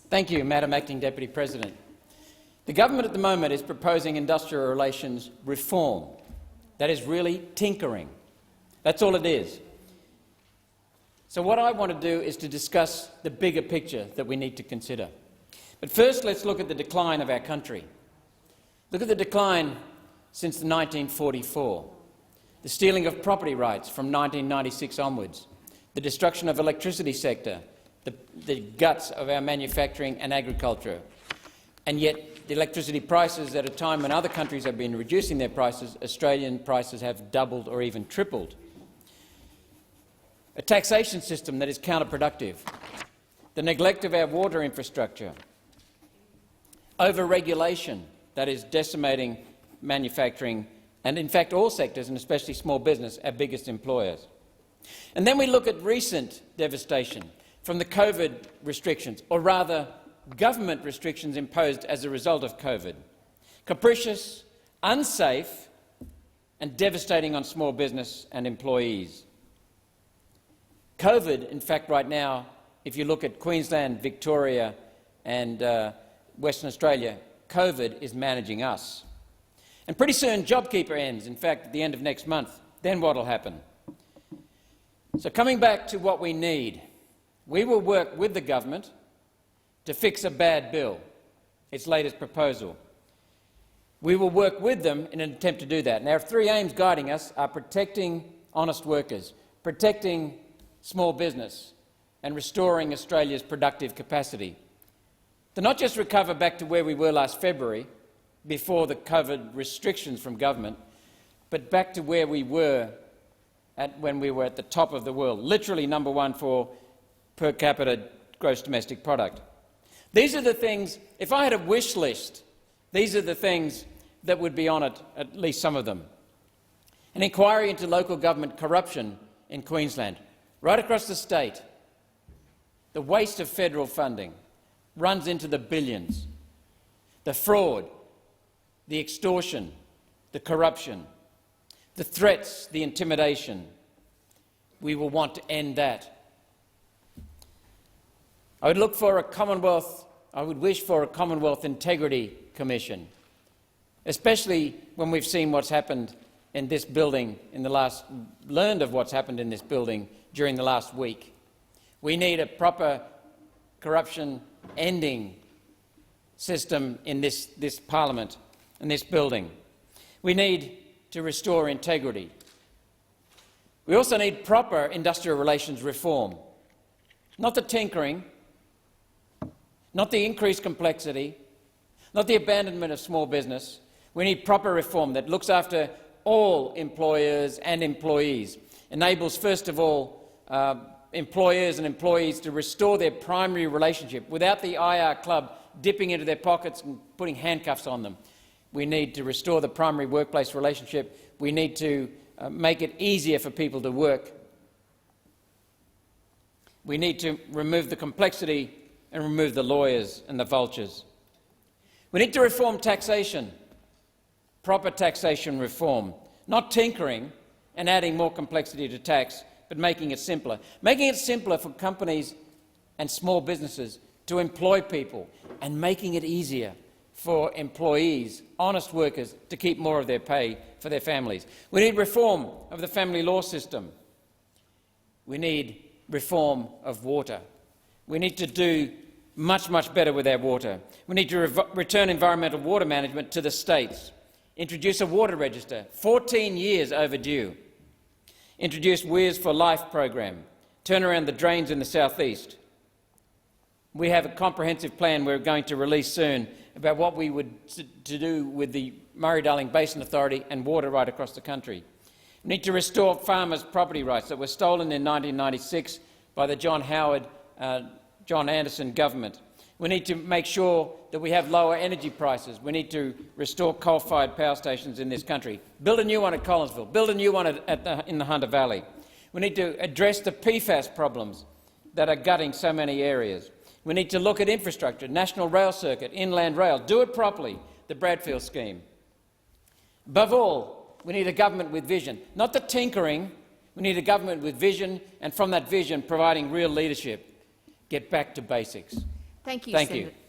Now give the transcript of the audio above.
Thank you, Madam Acting Deputy President. The government at the moment is proposing industrial relations reform. That is really tinkering. That's all it is. So what I want to do is to discuss the bigger picture that we need to consider. But first, let's look at the decline of our country. Look at the decline since 1944, the stealing of property rights from 1996 onwards, the destruction of the electricity sector, the guts of our manufacturing and agriculture, and yet the electricity prices at a time when other countries have been reducing their prices, Australian prices have doubled or even tripled. A taxation system that is counterproductive, the neglect of our water infrastructure, over-regulation that is decimating manufacturing and, in fact, all sectors, and especially small business, our biggest employers. And then we look at recent devastation from the COVID restrictions, or rather government restrictions imposed as a result of COVID. Capricious, unsafe and devastating on small business and employees. COVID, in fact, right now, if you look at Queensland, Victoria and Western Australia, COVID is managing us. And pretty soon JobKeeper ends, in fact, at the end of next month. Then what will happen? So coming back to what we need, we will work with the government to fix a bad bill, its latest proposal. We will work with them in an attempt to do that. Now, our three aims guiding us are protecting honest workers, protecting small business and restoring Australia's productive capacity. To not just recover back to where we were last February, before the COVID restrictions from government, but back to where we were when we were at the top of the world, literally number one for per capita gross domestic product. These are the things, if I had a wish list, these are the things that would be on it, at least some of them. An inquiry into local government corruption in Queensland, right across the state. The waste of federal funding runs into the billions. The fraud, the extortion, the corruption, the threats, the intimidation. We will want to end that. I would look for a Commonwealth, I would wish for a Commonwealth Integrity Commission, especially when we've seen what's happened in this building learned of what's happened in this building during the last week. We need a proper corruption ending system in this parliament and this building. We need to restore integrity. We also need proper industrial relations reform, not the tinkering, not the increased complexity, not the abandonment of small business. We need proper reform that looks after all employers and employees, enables, first of all, employers and employees to restore their primary relationship without the IR club dipping into their pockets and putting handcuffs on them. We need to restore the primary workplace relationship. We need to make it easier for people to work. We need to remove the complexity and remove the lawyers and the vultures. We need to reform taxation, proper taxation reform, not tinkering and adding more complexity to tax, but making it simpler. Making it simpler for companies and small businesses to employ people and making it easier for employees, honest workers, to keep more of their pay for their families. We need reform of the family law system. We need reform of water. We need to do much, much better with our water. We need to return environmental water management to the states. Introduce a water register, 14 years overdue. Introduce Weirs for Life program. Turn around the drains in the southeast. We have a comprehensive plan we're going to release soon about what we would to do with the Murray-Darling Basin Authority and water right across the country. We need to restore farmers' property rights that were stolen in 1996 by the John Anderson government. We need to make sure that we have lower energy prices. We need to restore coal-fired power stations in this country. Build a new one at Collinsville. Build a new one in the Hunter Valley. We need to address the PFAS problems that are gutting so many areas. We need to look at infrastructure, National Rail Circuit, Inland Rail. Do it properly, the Bradfield scheme. Above all, we need a government with vision, not the tinkering. We need a government with vision, and from that vision, providing real leadership. Get back to basics. Thank you, Thank you. Senator.